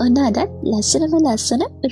ඔන්න අදත් ලස්සන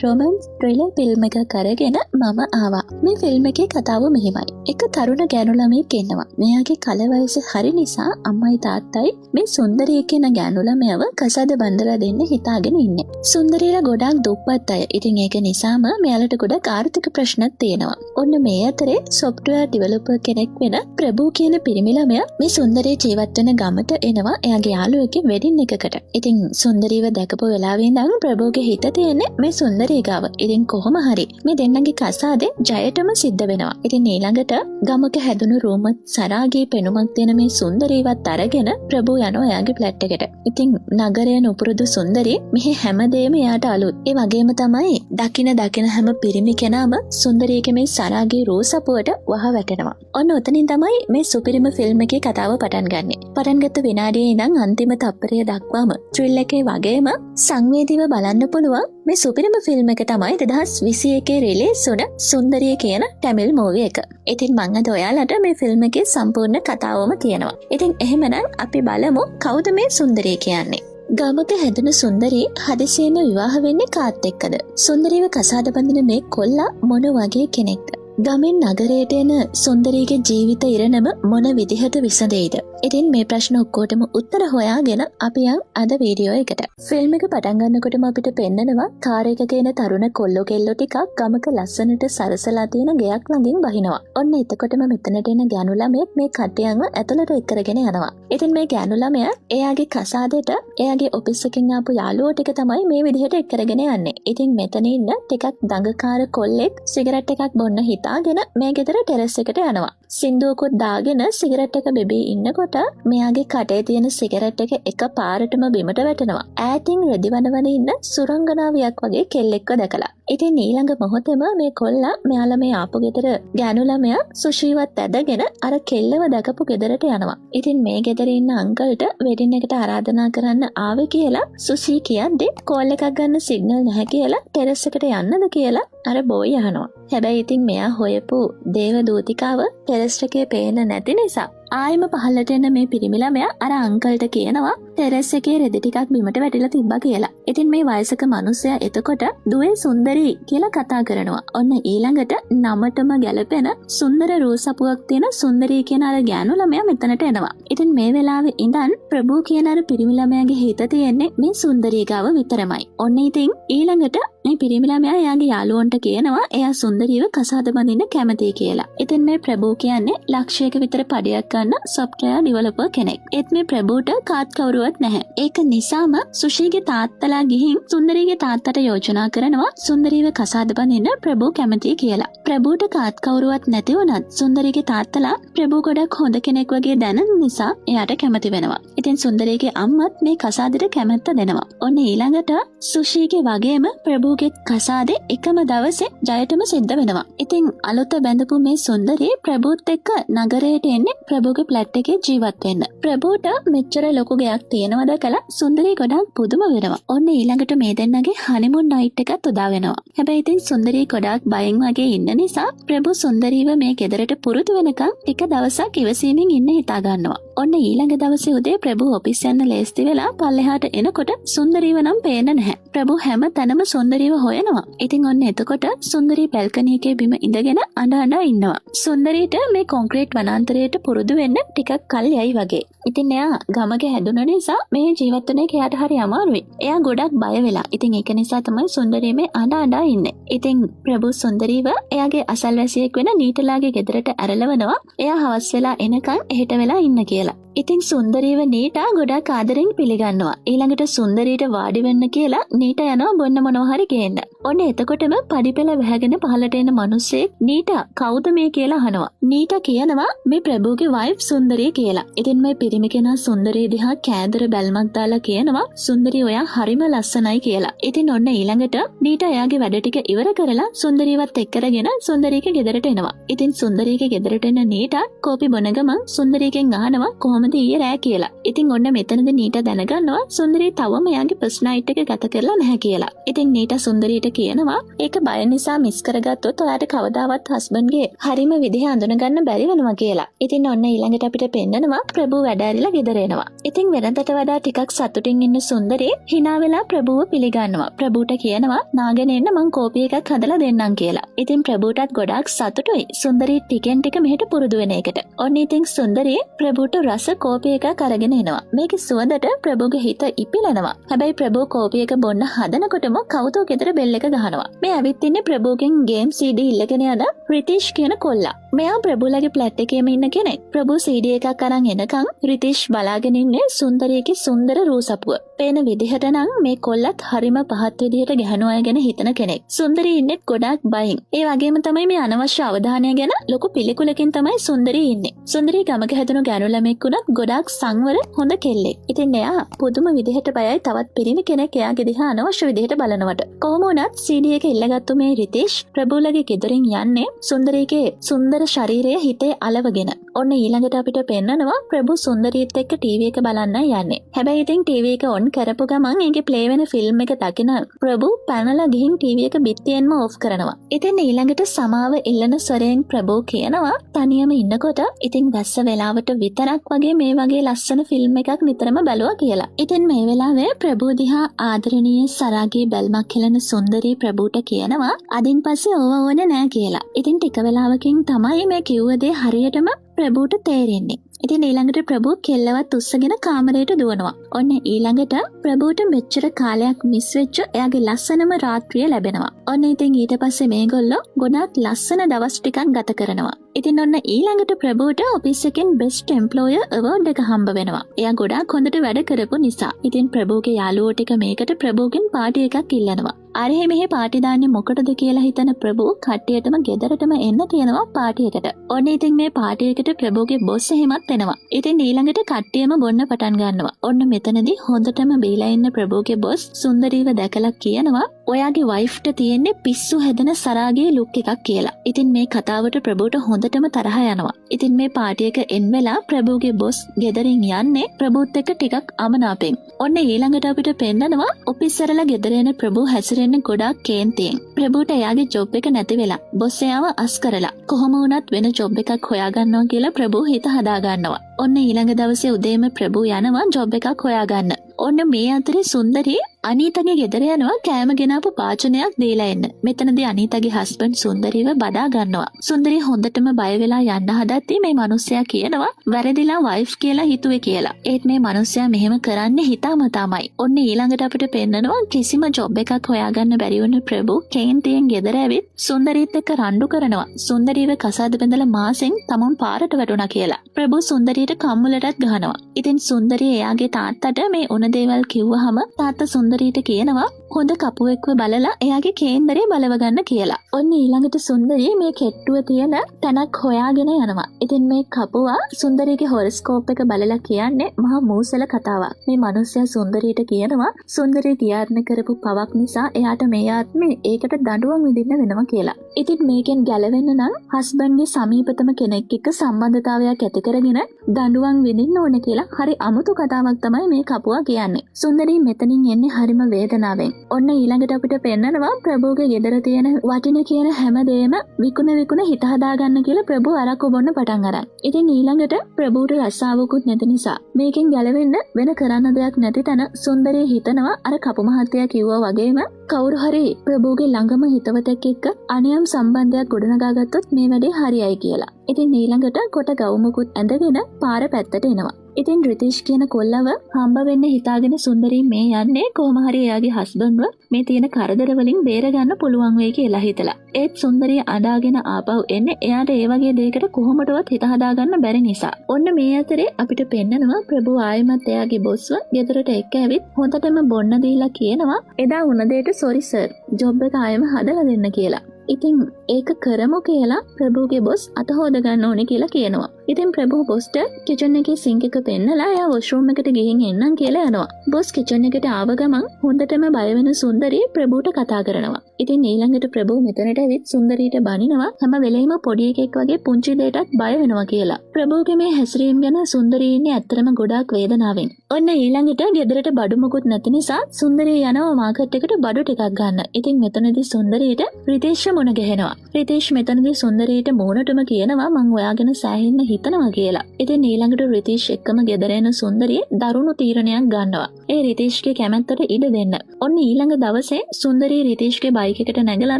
රොමන්ස් ත්‍රිලර් ෆිල්ම් එකක් අරගෙන මම ආවා. මේ ෆිල්ම් එකේ කතාව මෙහෙමයි. එක තරුණ ගෑනු ළමයෙක් ඉන්නවා. මෙයාගේ කල වයස හරි නිසා අම්මයි තාත්තයි මේ සුන්දරිය කියන ගෑනු ළමයව කසාද බඳලා දෙන්න හිතාගෙන ඉන්නේ. සුන්දරියලා ගොඩාක් දුප්පත් අය. ඉතින් ඒක නිසාම මෙයාලට ගොඩක් ආර්ථික ප්‍රශ්නත් තියෙනවා. ඔන්න මේ අතරේ සොෆ්ට්වෙයාර් ඩෙවලොපර් කෙනෙක් වෙන ප්‍රභූ කියන පිරිමි ළමයා මේ සුන්දරිය ජීවත් වෙන ගමට එනවා එයාගේ යාළුවෙක්ගේ වෙඩින් එකකට. ඉතින් සුන්දරීව දැකපු වෙලාවේ ඉඳන් ප්‍රභූගේ හිත තියෙන්නේ මේ සුන්දරිය ගාව. ඉතින් කොහොම හරි මේ දෙන්නගේ කසාදේ ජයටම සිද්ධ වෙනවා. ඉතින් ඊළඟට ගමක හැදුණු රූම සරාගී පෙනුමක් තියෙන මේ සුන්දරීවත් අරගෙන ප්‍රභූ යනවා එයාගේ ෆ්ලැට් එකට. ඉතින් නගරය නුපුරුදු සුන්දරිය මෙහි හැමදේම එයාට අලුත්. ඒ වගේම තමයි දකින හැම පිරිමි කෙනාම සුන්දරියගේ මේ සරාගී රෝසපුවට වහ වැටෙනවා. ඔන්න ඔතනින් තමයි මේ සුපිරිම ෆිල්ම් එකේ කතාව පටන් ගන්නෙ. පටන් ගත්ත විනාඩියේ ඉඳන් අන්තිම තප්පරය දක්වාම ත්‍රිල් එකේ වගේම සංවේදීව බලන්න පුළුවන් මේ සුපිරිම ෆිල්ම් එක තමයි 2021 රිලීස් වුණ සුන්දරිය කියන ටැමිල් මූවි එක. ඉතින් මම අද ඔයාලට මේ ෆිල්ම් එකේ සම්පූර්ණ කතාවම කියනවා. ඉතින් එහෙමනම් අපි බලමු කවුද මේ සුන්දරිය කියන්නේ. ගමක හැදෙන සුන්දරී හදිසියෙම විවාහ වෙන්නේ කාත් එක්කද? සුන්දරීව කසාද බඳින මේ කොල්ලා මොන වගේ කෙනෙක්ද? ගමෙන් නගරයට එන සුන්දරීගේ ජීවිත ඉරණම මොන විදිහට විසඳෙයිද? ඉතින් මේ ප්‍රශ්න ඔක්කොටම උත්තර හොයාගෙන අපි යන් අද වීඩියෝ එකට. ෆිල්ම් එක පටන් ගන්නකොටම අපිට පෙන්නනවා කාර් එකක එන තරුණ කොල්ලෝ කෙල්ලෝ ටිකක් ගමක ලස්සනට සරසලා තියෙන ගෙයක් ළඟින් බහිනවා. ඔන්න එතකොටම මෙතනට එන ගෑනු ළමයෙක් මේ කට්ටියන්ව ඇතුළට එක්කරගෙන යනවා. ඉතින් මේ ගෑනු ළමයා එයාගේ කසාදෙට එයාගේ ඔෆිස් එකෙන් ආපු යාළුවෝ ටික තමයි මේ විදිහට එක්කරගෙන යන්නේ. ඉතින් මෙතන ඉන්න ටිකක් දඟකාර කොල්ලෙක් සිගරට් එකක් බොන්න හිතාගෙන මේ ගෙදර ටෙරස් එකට යනවා. සින්දුවකුත් දාගෙන සිගරට් එක බෙබී ඉන්නකොට මෙයාගේ කටේ තියෙන සිගරට් එක එක පාරටම බිමට වැටෙනවා. ඈතින් රෙදි වනවන ඉන්න සුරංගනාවියක් වගේ කෙල්ලෙක්ව දැකලා. ඉතින් ඊළඟ මොහොතේම මේ කොල්ලා මෙයාලා මේ ආපු ගෙදර ගෑනු ළමයා සුෂීවත් ඇදගෙන අර කෙල්ලව දැකපු ගෙදරට යනවා. ඉතින් මේ ගෙදර ඉන්න අංකල්ට වෙඩින් එකට ආරාධනා කරන්න ආවේ කියලා සුෂී කියද්දි කෝල් එකක් ගන්න සිග්නල් නැහැ කියලා ටෙරස් එකට යන්නද කියලා අර බෝයි අහනවා. හැබැයි ඉතින් මෙයා හොයපු දේව දූතිකාව ටෙරස් එකේ පේන්න නැති නිසා ආයෙම පහළට එන මේ පිරිමි ළමයා අර අංකල්ට කියනවා ටෙරස් එකේ රෙදි ටිකක් බිමට වැටිලා තිබ්බා කියලා. ඉතින් මේ වයසක මිනිස්සයා එතකොට දුවේ සුන්දරි කියලා කතා කරනවා. ඔන්න ඊළඟට නමටම ගැලපෙන සුන්දර රූසපුවක් තියෙන සුන්දරි කියන අර ගෑනු ළමයා මෙතනට එනවා. ඉතින් මේ වෙලාවේ ඉඳන් ප්‍රභූ කියන අර පිරිමි ළමයාගේ හිත තියෙන්නේ මේ සුන්දරි ගාව විතරමයි. ඔන්න ඉතින් ඊළඟට මේ පිරිමි ළමයා එයාගේ යාළුවන්ට කියනවා එයා සුන්දරියව කසාද බඳින්න කැමතියි කියලා. ඉතින් මේ ප්‍රභූ කියන්නේ ලක්ෂයක විතර පඩියක් ගන්න සොෆ්ට්වෙයාර් ඩෙවලොපර් කෙනෙක්. ඒත් මේ ප්‍රභූට කාත් කවුරුවත් නැහැ. ඒක නිසාම සුෂීගේ තාත්තලා ගිහින් සුන්දරියගේ තාත්තට යෝජනා කරනවා සුන්දරියව කසාද බඳින්න ප්‍රභූ කැමතියි කියලා. ප්‍රභූට කාත් කවුරුවත් නැති වුණත් සුන්දරියගේ තාත්තලා ප්‍රභූ ගොඩක් හොඳ කෙනෙක් වගේ දැනන නිසා එයාට කැමති වෙනවා. ඉතින් සුන්දරියගේ අම්මත් මේ කසාදෙට කැමැත්ත දෙනවා. ඔන්න ඊළඟට සුෂීගේ වගේම ප්‍රභූගේ කසාදේ එකම දවසේ ජයටම සිද්ධ වෙනවා. ඉතින් අලුත බැඳපු මේ සුන්දරිය ප්‍රභූත් එක්ක නගරයට එන්නේ ප්‍රභූගේ ෆ්ලැට් එකේ ජීවත් වෙන්න. ප්‍රභූට මෙච්චර ලොකු ගයක් තියෙනවද කියලා සුන්දරිය ගොඩක් පුදුම වෙනවා. ඔන්න ඊළඟට මේ දෙන්නගේ හනිමුන් නයිට් එකත් උදා වෙනවා. හැබැයි ඉතින් සුන්දරිය ගොඩක් බයෙන් වගේ ඉන්න නිසා ප්‍රභූ සුන්දරීව මේ ගෙදරට පුරුදු වෙනකම් එක දවසක් ඉවසීමෙන් ඉන්න හිතා ගන්නවා. ඔන්න ඊළඟ දවසේ උදේ ප්‍රභූ ඔෆිස් යන්න ලෑස්ති වෙලා පල්ලෙහාට එනකොට සුන්දරීව නම් පේන්නේ නැහැ. ප්‍රභූ හැම තැනම සුන්දරීව හොයනවා. ඉතින් ඔන්න එතකොට සුන්දරී බැල්කනි එකේ බිම ඉඳගෙන අඬ ඉන්නවා. සුන්දරීට මේ කොන්ක්‍රීට් වනාන්තරයට පුරුදු වෙන්න ටිකක් කල් යයි වගේ. ඉතින් එයා ගමක හැදුන නිසා මේ ජීවත් වෙන එක එයාට හරි අමාරුයි. එයා ගොඩක් බය වෙලා. ඉතින් ඒක නිසා තමයි සුන්දරී මේ අඬ ඉන්නේ. ඉතින් ප්‍රභූ සුන්දරීව එයාගේ අසල්වැසියෙක් වෙන නීටලාගේ ගෙදරට ඇරලවනවා. එයා හවස් වෙලා එනකන් එහෙට වෙලා ඉන්න කියලා. ඉතින් සුන්දරීව නීටා ගොඩක් ආදරෙන් පිළිගන්නවා. ඊළඟට සුන්දරීට වාඩි වෙන්න කියලා නීටා යනවා බොන්න මොනවා හරි ගේන්න. ඔන්න එතකොටම පඩිපෙළ වැහගෙන පහළට එන මිනිස්සෙක් නීටා කවුද මේ කියලා අහනවා. නීටා කියනවා මේ ප්‍රභූගේ වයිෆ් සුන්දරී කියලා. ඉතින් මේ පිරිමි කෙනා සුන්දරී දිහා කෑදර බැල්මක් දාලා කියනවා සුන්දරී ඔයා හරිම ලස්සනයි කියලා. ඉතින් ඔන්න ඊළඟට නීටා එයාගේ වැඩ ටික ඉවර කරලා සුන්දරීවත් එක්කරගෙන සුන්දරීගේ ගෙදරට එනවා. ඉතින් සුන්දරීගේ ගෙදරට එන නීටා කෝපි බොන ගමන් සුන්දරීගෙන් අහනවා කොහොමද කොහොමද ඊයේ රෑ කියලා. ඉතින් ඔන්න මෙතනද නීට දැනගන්නවා සුන්දරී තවම එයාගේ ෆස්ට් නයිට් එක ගත කරලා නැහැ කියලා. ඉතින් නීට සුන්දරීට කියනවා ඒක බය නිසා මිස් කරගත්තොත් ඔයාට කවදාවත් හස්බන්ඩ්ගේ හරිම විදිහ අඳුනගන්න බැරි වෙනවා කියලා. ඉතින් ඔන්න ඊළඟට අපිට පෙන්නනවා ප්‍රභූ වැඩ ඇරිලා ගෙදර එනවා. ඉතින් වෙනදට වඩා ටිකක් සතුටින් ඉන්න සුන්දරී hina වෙලා ප්‍රභූව පිළිගන්නවා. ප්‍රභූට කියනවා නාගෙන එන්න මං කෝපි එකක් හදලා දෙන්නම් කියලා. ඉතින් ප්‍රභූටත් ගොඩාක් සතුටුයි සුන්දරී ටිකෙන් ටික මෙහෙට පුරුදු වෙන එකට. ඔන්න ඉතින් සුන්දරී ප්‍රභූට රස කෝපි එකක් අරගෙන එනවා. මේකේ සුවඳට ප්‍රභූගේ හිත ඉපිලෙනවා. හැබැයි ප්‍රභූ කෝපි එක බොන්න හදනකොටම කවුතෝ ගෙදර බෙල් එක ගහනවා. මේ ඇවිත් ඉන්නේ ප්‍රභූගෙන් ගේම් CD ඉල්ලගෙන යන රිතීෂ් කියන කොල්ලා. මෙයා ප්‍රභූලගේ ෆ්ලැට් එකේම ඉන්න කෙනෙක්. ප්‍රභූ CD එකක් අරන් එනකන් රිතීෂ් බලාගෙන ඉන්නේ සුන්දරියගේ සුන්දර රූසපුව. පේන විදිහට නම් මේ කොල්ලත් හරිම පහත් විදිහට ගැහණු අය ගැන හිතන කෙනෙක්. සුන්දරී ඉන්නේ ගොඩාක් බයින්. ඒ වගේම තමයි මේ අනවශ්‍ය අවධානය ගැන ලොකු පිළිකුලකින් තමයි සුන්දරී ඉන්නේ. සුන්දරී ගමක හැදුණු ගැණු ළමෙක් වුණත් ගොඩාක් සංවර හොඳ කෙල්ලෙක්. ඉතින් එයා පුදුම විදිහට බයයි තවත් පිරිමි කෙනෙක් එයාගේ දිහා අනවශ්‍ය විදිහට බලනවට. කොහොම වුණත් CD එක ඉල්ලගත්තු මේ රිතීෂ් ප්‍රභූලගේ ගෙදරින් යන්නේ සුන්දරීගේ සුන්දර ශරීරය හිතේ අලවගෙන. ඔන්න ඊළඟට අපිට පෙන්නනවා ප්‍රභූ සුන්දරීත් එක්ක ටීවී එක බලන්න යන්නේ. හැබැයි ඉතින් ටීවී එක ඔන් කරපු ගමන් ඒකේ ප්ලේ වෙන ෆිල්ම් එක දකින ප්‍රභූ පැනලා ගිහින් ටීවී එක බිත්තියෙන්ම ඔෆ් කරනවා. ඉතින් ඊළඟට සමාව ඉල්ලන ස්වරයෙන් ප්‍රභූ කියනවා තනියම ඉන්නකොට ඉතින් වැස්ස වෙලාවට විතරක් වගේ මේ වගේ ලස්සන ෆිල්ම් එකක් නිතරම බැලුවා කියලා. ඉතින් මේ වෙලාවේ ප්‍රභූ දිහා ආදරණීය සරාගේ බැල්මක් හෙලන සුන්දරී ප්‍රභූට කියනවා අදින් පස්සේ ඕන නෑ කියලා. ඉතින් ටික වෙලාවකින් තමයි මේ කිව්ව දේ හරියටම ප්‍රභූට තේරෙන්නේ. ඉතින් ඊළඟට ප්‍රභූ කෙල්ලවත් උස්සගෙන කාමරයට දුවනවා. ඔන්න ඊළඟට ප්‍රභූට මෙච්චර කාලයක් මිස් වෙච්ච එයාගේ ලස්සනම රාත්‍රිය ලැබෙනවා. ඔන්න ඉතින් ඊට පස්සේ මේගොල්ලෝ ගොඩාක් ලස්සන දවස් ටිකක් ගත කරනවා. ඉතින් ඔන්න ඊළඟට ප්‍රභූට ඔෆිස් එකෙන් බෙස්ට් එම්ප්ලොයර් අවෝඩ් එක හම්බ වෙනවා. එයා ගොඩාක් හොඳට වැඩ කරපු නිසා. ඉතින් ප්‍රභූගේ යාළුවෝ ටික මේකට ප්‍රභූගෙන් පාටි එකක් ඉල්ලනවා. අරහෙ මෙහෙ පාටි දාන්නේ මොකටද කියලා හිතන ප්‍රභූ කට්ටියටම ගෙදරටම එන්න කියනවා පාටි එකට. ඔන්න ඉතින් මේ පාටි එකට ප්‍රභූගේ බොස් එහෙමත් එනවා. ඉතින් ඊළඟට කට්ටියම බොන්න පටන් ගන්නවා. ඔන්න මෙතනදී හොඳටම බීලා ඉන්න ප්‍රභූගේ බොස් සුන්දරීව දැකලා කියනවා ඔයාගේ වයිෆ්ට තියෙන්නේ පිස්සු හැදෙන සරාගේ ලුක් එකක් කියලා. ඉතින් මේ කතාවට ප්‍රභූට හොඳටම තරහ යනවා. ඉතින් මේ පාටි එක එන් වෙලා ප්‍රභූගේ බොස් ගෙදරින් යන්නේ ප්‍රභූත් එක්ක ටිකක් අමනාපෙන්. ඔන්න ඊළඟට අපිට පෙන්නනවා ඔෆිස් වල ගෙදර එන ප්‍රභූ හැසිරෙන්නේ ගොඩාක් කේන්තියෙන්. ප්‍රභූට එයාගේ ජොබ් එක නැති වෙලා බොස් එයාව අස් කරලා කොහොම වුණත් වෙන ජොබ් එකක් හොයාගන්නවා කියලා ප්‍රභූ හිත හදා ගන්නවා. ඔන්න ඊළඟ දවසේ උදේම ප්‍රභූ යනවා ජොබ් එකක් හොයාගන්න. ඔන්න මේ අතරේ සුන්දරී අනීතගේ ගෙදර යනවා කෑම ගෙනාපු පාචනයක් දීලා එන්න. මෙතනදී අනීතගේ හස්බන්ඩ් සුන්දරීව බදා ගන්නවා. සුන්දරී හොඳටම බය වෙලා යන්න හදද්දී මේ මිනිස්සයා කියනවා වැරදිලා වයිෆ් කියලා හිතුවේ කියලා. ඒත් මේ මිනිස්සයා මෙහෙම කරන්නේ හිතාමතාමයි. ඔන්න ඊළඟට අපිට පෙන්නනවා කිසිම ජොබ් එකක් හොයාගන්න බැරි වුණ ප්‍රභූ කේන්තියෙන් ගෙදර ඇවිත් සුන්දරීත් එක්ක රණ්ඩු කරනවා. සුන්දරීව කසාද බැඳලා මාසෙන් තමුන් පාරට වැටුණා කියලා. ප්‍රභූ සුන්දරීට කම්මුලටත් ගහනවා. ඉතින් සුන්දරී එයාගේ තාත්තට මේ උන දේවල් කිව්වහම තාත්තා සුන්දරීට කියනවා හොඳ කපුවෙක්ව බලලා එයාගේ කේන්දරේ බලව ගන්න කියලා. ඔන්න ඊළඟට සුන්දරී මේ කෙට්ටුව තියෙන තැනක් හොයාගෙන යනවා. ඉතින් මේ කපුවා සුන්දරීගේ හොරස්කෝප් එක බලලා කියන්නේ මහා මූසල කතාවක්. මේ මිනිස්සයා සුන්දරීට කියනවා සුන්දරී තියාරණ කරපු පවක් නිසා එයාට මේ ආත්මේ ඒකට දඬුවම් විඳින්න වෙනවා කියලා. ඉතින් මේකෙන් ගැලවෙන්න නම් හස්බන්ඩ්ගේ සමීපතම කෙනෙක් එක්ක සම්බන්ධතාවයක් ඇති කරගෙන දඬුවම් විඳින්න ඕන කියලා හරි අමුතු කතාවක් තමයි මේ කපුවා කියන්නේ. සුන්දරී මෙතනින් එන්නේ හරිම වේදනාවෙන්. ඔන්න ඊළඟට අපිට පෙන්නනවා ප්‍රභූගේ ගෙදර තියෙන වටින කියන හැමදේම විකුණ හිත හදාගන්න කියලා ප්‍රභූ අරක්කු බොන්න පටන් අරන්. ඉතින් ඊළඟට ප්‍රභූට රස්සාවකුත් නැති නිසා මේකෙන් ගැලවෙන්න වෙන කරන්න දෙයක් නැති තැන සුන්දරී හිතනවා අර කපු මහත්තයා කිව්වා වගේම කවුරු හරි ප්‍රභූගේ ළඟම හිතවතෙක් එක්ක අනියම් සම්බන්ධයක් ගොඩනගාගත්තොත් මේ වැඩේ හරියයි කියලා. ඉතින් ඊළඟට කොට ගවුමකුත් ඇඳගෙන පාර පැත්තට එනවා. ඉතින් රිතීෂ් කියන කොල්ලව හම්බ වෙන්න හිතාගෙන සුන්දරී මේ යන්නේ කොහොම හරි එයාගේ හස්බන්ඩ්ව මේ තියෙන කරදර වලින් බේරගන්න පුළුවන් වෙයි කියලා හිතලා. ඒත් සුන්දරී අඬාගෙන ආපහු එන්නේ එයාට ඒ වගේ දෙයකට කොහොමදවත් හිත හදාගන්න බැරි නිසා. ඔන්න මේ අතරේ අපිට පෙන්නනවා ප්‍රභූ ආයෙමත් එයාගේ බොස්ව ගෙදරට එක්ක ඇවිත් හොඳටම බොන්න දීලා කියනවා එදා වුණ දෙයට සෝරි සර් ජොබ් එක ආයෙම හදලා දෙන්න කියලා. ඉතින් ඒක කරමු කියලා ප්‍රභූගේ බොස් අත හොද ගන්න ඕනේ කියලා කියනවා. ඉතින් ප්‍රභූ බොස්ට කිචන් එකේ සිංක් එක පෙන්නලා එයා වොෂ්රූම් එකට ගිහින් එන්නම් කියලා යනවා. බොස් කිචන් එකට ආව ගමන් හොඳටම බය වෙන සුන්දරී ප්‍රභූට කතා කරනවා. ඉතින් ඊළඟට ප්‍රභූ මෙතනට ඇවිත් සුන්දරීට බනිනවා හැම වෙලෙම පොඩි එකෙක් වගේ පුංචි දෙයටත් බය වෙනවා කියලා. ප්‍රභූගේ මේ හැසිරීම ගැන සුන්දරී ඉන්නේ ඇත්තටම ගොඩාක් වේදනාවෙන්. ඔන්න ඊළඟට ගෙදරට බඩු මොකුත් නැති නිසා සුන්දරී යනවා මාකට් එකට බඩු ටිකක් ගන්න. ඉතින් මෙතනදී සුන්දරීට රිතේෂ් මුණ ගැහෙනවා. රිතේෂ් මෙතනදී සුන්දරීට මූණටම කියනවා මං ඔයාගෙන සෑහෙන්න හිතනවා කියලා. ඉතින් ඊළඟට රිතේෂ් එක්කම ගෙදර එන සුන්දරිය දරුණු තීරණයක් ගන්නවා. ඒ රිතේෂ්ගේ කැමැත්තට ඉඩ දෙන්න. ඔන්න ඊළඟ දවසේ සුන්දරී රිතේෂ්ගේ බයික් එකට නැගලා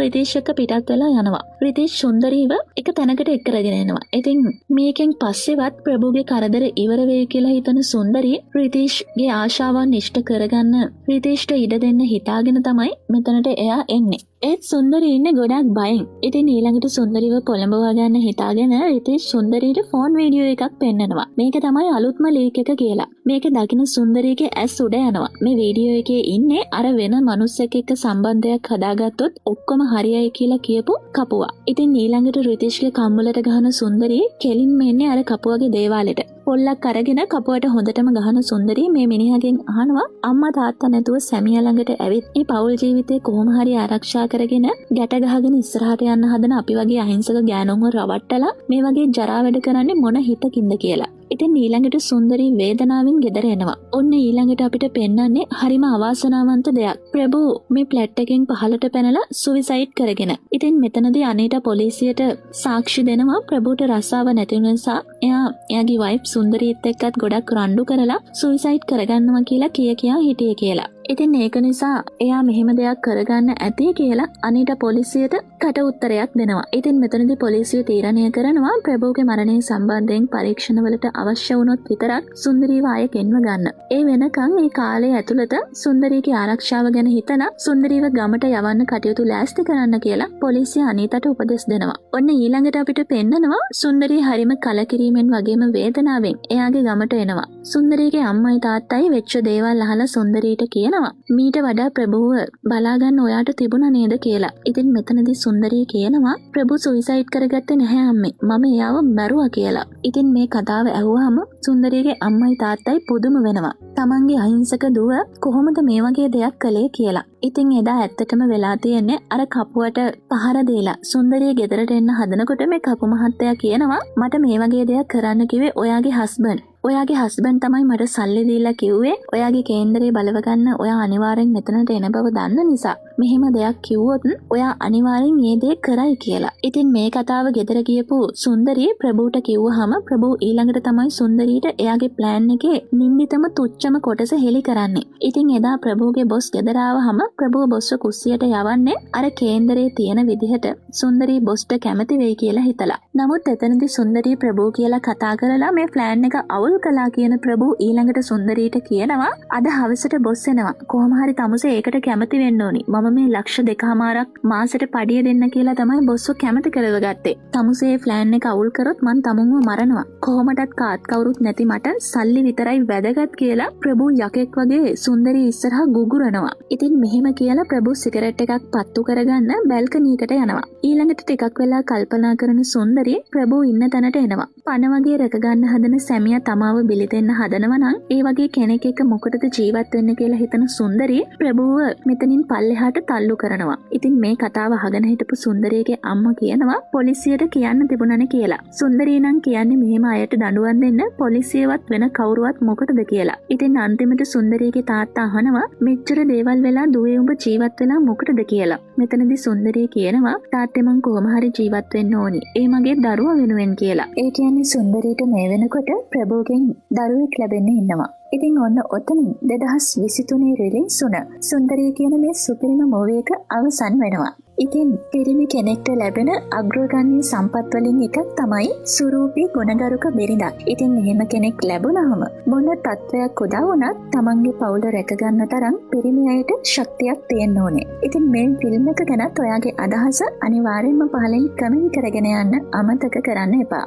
රිතේෂ් එක්ක පිටත් වෙලා යනවා. රිතේෂ් සුන්දරීව එක තැනකට එක්කරගෙන එනවා. ඉතින් මේකෙන් පස්සෙවත් ප්‍රභූගේ කරදර ඉවර වෙයි කියලා හිතන සුන්දරී රිතේෂ්ගේ ආශාවන් ඉෂ්ට කරගන්න රිතේෂ්ට ඉඩ දෙන්න හිතාගෙන තමයි මෙතනට එයා එන්නේ. ඒත් සුන්දරී ඉන්නේ ගොඩක් බයෙන්. ඉතින් ඊළඟට සුන්දරීව පොළඹවා ගන්න හිතාගෙන රිතේෂ් සුන්දරීට ෆෝන් වීඩියෝ එකක් පෙන්නනවා. මේක තමයි අලුත්ම ලීක් එක කියලා. මේක දකින සුන්දරීගේ ඇස් උඩ යනවා. මේ වීඩියෝ එකේ ඉන්නේ අර වෙන මනුස්සයෙක් එක්ක සම්බන්ධයක් හදාගත්තොත් ඔක්කොම හරියයි කියලා කියපු කපුවා. ඉතින් ඊළඟට රිතේෂ්ගේ කම්මලට ගහන සුන්දරී කෙලින්ම එන්නේ අර කපුවගේ දේවාලෙට. පොල්ලක් අරගෙන කපුවට හොඳටම ගහන සුන්දරී මේ මිනිහගෙන් අහනවා අම්මා තාත්තා නැතුව සැමියා ළඟට ඇවිත් මේ පෞල් ජීවිතේ කොහොම හරි ආරක්ෂා කරගෙන ගැට ගහගෙන ඉස්සරහට යන්න හදන අපි වගේ අහිංසක ගෑනුන්ව රවට්ටලා මේ වගේ ජරා වැඩ කරන්නේ මොන හිතකින්ද කියලා. ඉතින් ඊළඟට සුන්දරී වේදනාවෙන් ගෙදර එනවා. ඔන්න ඊළඟට අපිට පෙන්වන්නේ හරිම අවාසනාවන්ත දෙයක්. ප්‍රභූ මේ ෆ්ලැට් එකෙන් පහළට පැනලා සුයිසයිඩ් කරගෙන. ඉතින් මෙතනදී අනීටා පොලිසියට සාක්ෂි දෙනවා ප්‍රභූට රස්සාව නැති නිසා එයාගේ වයිෆ් සුන්දරීත් එක්කත් ගොඩක් රණ්ඩු කරලා සුයිසයිඩ් කරගන්නවා කියලා කියා හිටියේ කියලා. ඉතින් ඒක නිසා එයා මෙහෙම දෙයක් කරගන්න ඇති කියලා අනීටා පොලිසියට කට උත්තරයක් දෙනවා. ඉතින් මෙතනදී පොලිසිය තීරණය කරනවා ප්‍රභූගේ මරණය සම්බන්ධයෙන් පරීක්ෂණවලට අවශ්‍ය වුණොත් විතරක් සුන්දරීව ආයෙ ගෙන්ව ගන්න. ඒ වෙනකන් ඒ කාලය ඇතුළත සුන්දරීගේ ආරක්ෂාව ගැන හිතලා සුන්දරීව ගමට යවන්න කටයුතු ලෑස්ති කරන්න කියලා පොලිසිය අනීටට උපදෙස් දෙනවා. ඔන්න ඊළඟට අපිට පෙන්නනවා සුන්දරී හරිම කලකිරීමෙන් වගේම වේදනාවෙන් එයාගේ ගමට එනවා. සුන්දරීගේ අම්මයි තාත්තයි වෙච්ච දේවල් අහලා සුන්දරීට කියනවා මීට වඩා ප්‍රභූව බලාගන්න ඔයාට තිබුණා නේද කියලා. ඉතින් මෙතනදී සුන්දරී කියනවා ප්‍රභූ සුයිසයිඩ් කරගත්තේ නැහැ අම්මේ. මම එයාව මැරුවා කියලා. ඉතින් මේ කතාව ඇහුවාම සුන්දරීගේ අම්මයි තාත්තයි පුදුම වෙනවා. තමන්ගේ අහිංසක දුව කොහොමද මේ වගේ දෙයක් කළේ කියලා. ඉතින් එදා ඇත්තටම වෙලා තියෙන්නේ අර කපුවට පහර දීලා සුන්දරිය ගෙදරට එන්න හදනකොට මේ කපු මහත්තයා කියනවා මට මේ වගේ දෙයක් කරන්න කිව්වේ ඔයාගේ හස්බන්ඩ්. ඔයාගේ හස්බන්ඩ් තමයි මට සල්ලි දීලා කිව්වේ ඔයාගේ කේන්දරේ බලව ගන්න ඔයා අනිවාර්යෙන් මෙතනට එන බව දන්න නිසා. මෙහෙම දෙයක් කිව්වොත් ඔයා අනිවාර්යෙන් මේ දේ කරයි කියලා. ඉතින් මේ කතාව ගෙදර ගියපු සුන්දරිය ප්‍රභූට කිව්වහම ප්‍රභූ ඊළඟට තමයි සුන්දරීට එයාගේ ප්ලෑන් එකේ නිම්මිතම තුච්චම කොටස හෙලි කරන්නේ. ඉතින් එදා ප්‍රභූගේ බොස් ගෙදර ආවහම ප්‍රභූ බොස්ව කුස්සියට යවන්නේ අර කේන්දරේ තියෙන විදිහට සුන්දරී බොස්ට කැමති වෙයි කියලා හිතලා. නමුත් එතනදී සුන්දරී ප්‍රභූ කියලා කතා කරලා මේ ප්ලෑන් එක අවුල් කළා කියන ප්‍රභූ ඊළඟට සුන්දරීට කියනවා අද හවසට බොස් එනවා. කොහොම හරි තමුසේ ඒකට කැමති වෙන්න ඕනි. මම මේ $1,200,000ක් මාසෙට පඩිය දෙන්න කියලා තමයි බොස්ව කැමති කරවගත්තේ. තමුසේ ප්ලෑන් එක අවුල් කරොත් මං තමුන්ව මරනවා. කොහොමටත් කාත් කවුරුත් නැති මට සල්ලි විතරයි වැදගත් කියලා ප්‍රභූ යකෙක් වගේ සුන්දරී ඉස්සරහා ගුගුරනවා. ඉතින් මෙහෙම කියලා ප්‍රභූ සිගරට් එකක් පත්තු කරගන්න බැල්කනීකට යනවා. ඊළඟට ටිකක් වෙලා කල්පනා කරන සුන්දරී ප්‍රභූ ඉන්න තැනට එනවා. පණ වගේ රැකගන්න හදන සැමියා තමාව බිලි දෙන්න හදනවා නම් ඒ වගේ කෙනෙක් එක්ක මොකටද ජීවත් වෙන්න කියලා හිතන සුන්දරී ප්‍රභූව මෙතනින් පල්ලෙහාට තල්ලු කරනවා. ඉතින් මේ කතාව අහගෙන හිටපු සුන්දරීගේ අම්මා කියනවා පොලිසියට කියන්න තිබුණනේ කියලා. සුන්දරී නම් කියන්නේ මෙහෙම අයට දඬුවම් දෙන්න පොලිසියවත් වෙන කවුරුවත් මොකටද කියලා. ඉතින් අන්තිමට සුන්දරීගේ තාත්තා අහනවා මෙච්චර දේවල් වෙලා දුවේ උඹ ජීවත් වෙලා මොකටද කියලා. මෙතනදී සුන්දරී කියනවා තාත්තේ මං කොහොම හරි ජීවත් වෙන්න ඕනි. ඒ මගේ දරුවා වෙනුවෙන් කියලා. ඒ කියන්නේ සුන්දරීට මේ වෙනකොට ප්‍රභූගෙන් දරුවෙක් ලැබෙන්න ඉන්නවා. ඉතින් ඔන්න ඔතනින් 2023 රිලීස් වුණ සුන්දරී කියන මේ සුපිරිම මූවි එක අවසන් වෙනවා. ඉතින් පිරිමි කෙනෙක්ට ලැබෙන අග්‍රගණ්‍ය සම්පත් වලින් එකක් තමයි සුරූපී ගුණගරුක බිරිඳක්. ඉතින් එහෙම කෙනෙක් ලැබුණාම මොන තත්වයක් උදා වුණත් තමන්ගේ පවුල රැකගන්න තරම් පිරිමි අයට ශක්තියක් තියෙන්න ඕනේ. ඉතින් මේ ෆිල්ම් එක ගැනත් ඔයාගේ අදහස අනිවාර්යෙන්ම පහලින් කමෙන්ට් කරගෙන යන්න අමතක කරන්න එපා.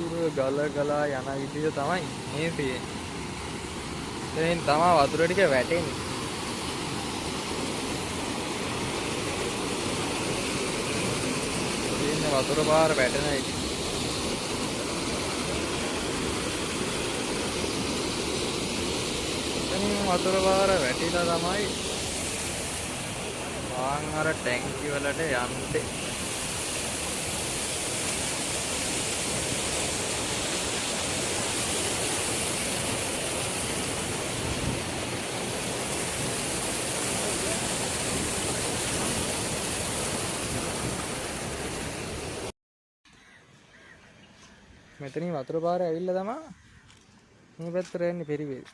වතුර ගලගලා යන විදිය තමයි මේ තියෙන්නේ. එතෙන් තමයි වතුර ටික වැටෙන්නේ. තියෙන වතුර පාර වැටෙන එක. එතනින් වතුර පාර වැටිලා තමයි වාන් අර ටැංකිය වලට යන්නේ. මෙතනින් වතුර පාර ඇවිල්ලා තමයි මේ පැත්තට යන්නේ පරිවේද.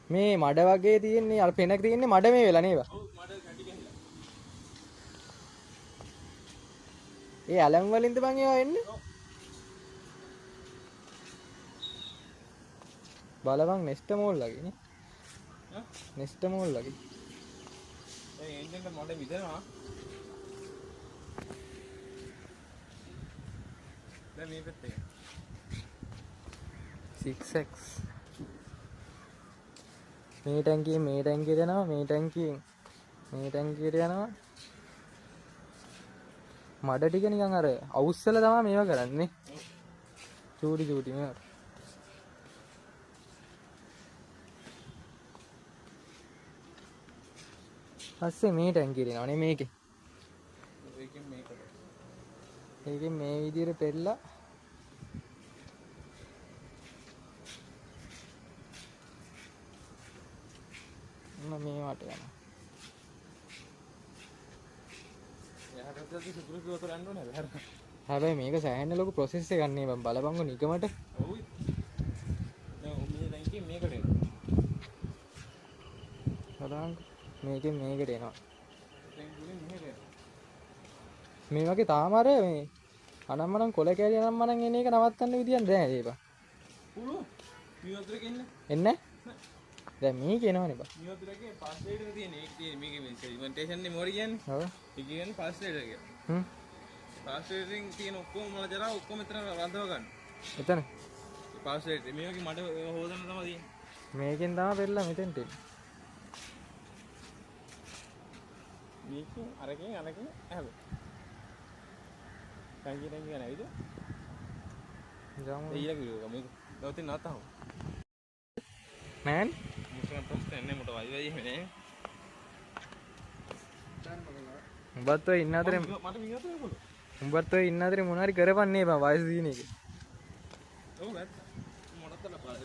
මේ මඩ වගේ තියෙන්නේ අර පෙනක තියෙන්නේ මඩ මේ වෙලා නේද? ඔව් මඩ කැටි ගහලා. ඒ ඇලම් වලින්ද බං ඒවා එන්නේ? ඔව්. බලවන් නෙස්ට මෝල් ලගේ නේ. හා? නෙස්ට මෝල් ලගේ. ඒ එන්ජින් එක මඩ විදනවා. දැන් මේ පැත්තේ 6x මේ ටැංකියෙන් මේ ටැංකියට යනවා මේ ටැංකියෙන් මේ ටැංකියට යනවා මඩ ටික නිකන් අර අවුස්සලා තමයි මේවා කරන්නේ චූටි චූටි මේවා පස්සේ මේ ටැංකියට යනවානේ මේකේ ඒකෙන් මේ විදිහට පෙරලා මේ වට යනවා. හැබැයි මේක සෑහෙන ලොකු ප්‍රොසෙස් එකක් නේ බං බලපංගෝ නිකමට. ඔව්. දැන් මේ ටැංකිය මේකට එනවා. බලන්න මේකෙන් මේකට එනවා. මේ වගේ තාම අර මේ අනම්මනම් කොල කැලිය අනම්මනම් එන එක නවත්තන්න විදියක් නැහැ නේද බං. පුළුවන්. මේ වතුරක එන්නේ. දැන් මේක එනවනේ බං. මේ වතුරකේ ෆාස්ට් රේට් එක තියෙන. ඒක තියෙන මේකේ මේ සෙඩිමන්ටේෂන් නේ මොඩි කියන්නේ. ඔව්. ඒක කියන්නේ ෆාස්ට් රේට් එක කියලා. ෆාස්ට් රේට් එකෙන් තියෙන ඔක්කොම මල ජරා ඔක්කොම මෙතන රඳව ගන්න. එතන. ෆාස්ට් රේට් මේ වගේ මඩ හොදන්න තමයි තියෙන්නේ. මේකෙන් තමයි පෙරලා මෙතෙන්ට එන්නේ. මේකෙන් අරකින් අනකින් හැබැයි ටැංකිය ගන්න ඇවිද? જાමු. ඊළඟ වීඩියෝ එක මේක දවතින් නැත්තහම. මෑන් මුසන් පොස්ට් එන්නේ මොට වයි වයි නේ. උඹත් ඔය ඉන්න අතරේ මට මිනිහට ඒගොල්ලෝ. උඹත් ඔය ඉන්න අතරේ මොනාරි කරපන්නේ බං වයස දින එක. ඔව් නැත්. මොනතරම් බලද?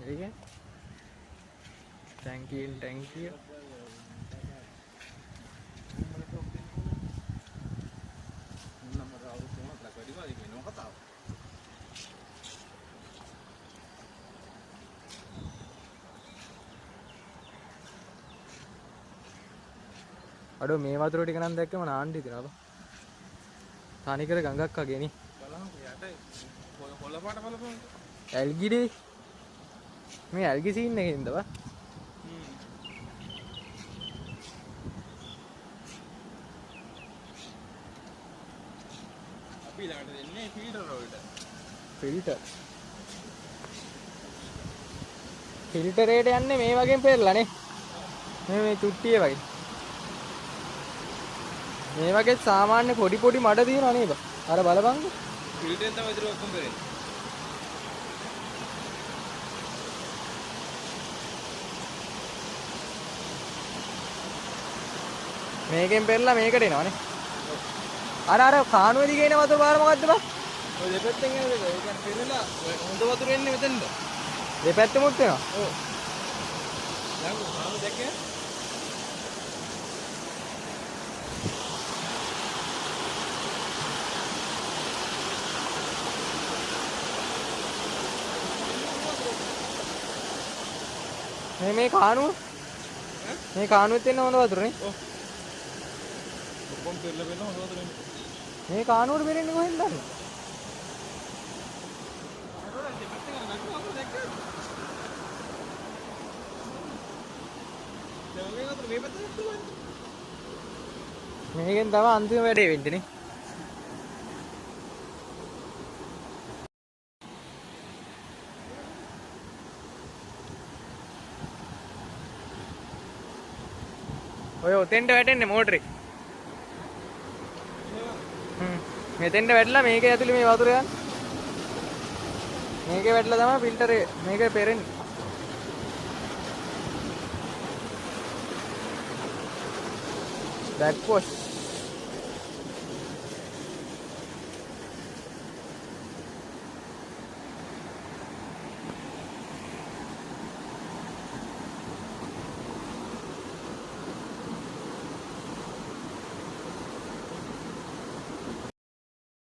ඒක. thank you. අඩෝ මේ වතුර ටික නම් දැක්කම නාන්න හිතෙනවා බං. තනිකර ගඟක් වගේ නේ. බලන්න යට කොළ පාට බලපන්. ඇල්ගිනේ. මේ ඇල්ගි සීන් එකකින්ද බං? අපි ළඟට දෙන්නේ ෆිල්ටර් වලට. ෆිල්ටර්. ෆිල්ටරේට යන්නේ මේ වගේම පෙරලා නේ. මේ තුට්ටිය වගේ. මේ වගේ සාමාන්‍ය පොඩි පොඩි මඩ තියෙනවා නේද? අර බලපං. ෆිල්ටරෙන් තමයි ඉතින් ඔක්කොම කරන්නේ. මේකෙන් පෙරලා මේකට එනවනේ. අර කානුවේ දිගේ එන වතුර පාර මොකද්ද බං? ඔය දෙපැත්තෙන් එන එක. ඒ කියන්නේ පෙරලා හොඳ වතුර එන්නේ මෙතනද? දෙපැත්තෙමුත් එනවා. ඔව්. දැන් කානුව දැක්කේ? මේ කානුව මේ කානුවෙත් එන්න හොඳ වතුරනේ. ඔව්. ඔක්කොම පෙරලා වෙන හොඳ වතුරනේ. මේ කානුවට පෙරෙන්නේ කොහෙන්ද දන්නේ? මේකෙන් තමයි අන්තිම වැඩේ වෙන්නේ නේ. ඔය උතෙන්ට වැටෙන්නේ මෝටරේ. මෙතෙන්ට වැටලා මේක ඇතුලේ මේ වතුර යන. මේකේ වැටලා තමයි ෆිල්ටරේ මේක පෙරෙන්නේ. Back wash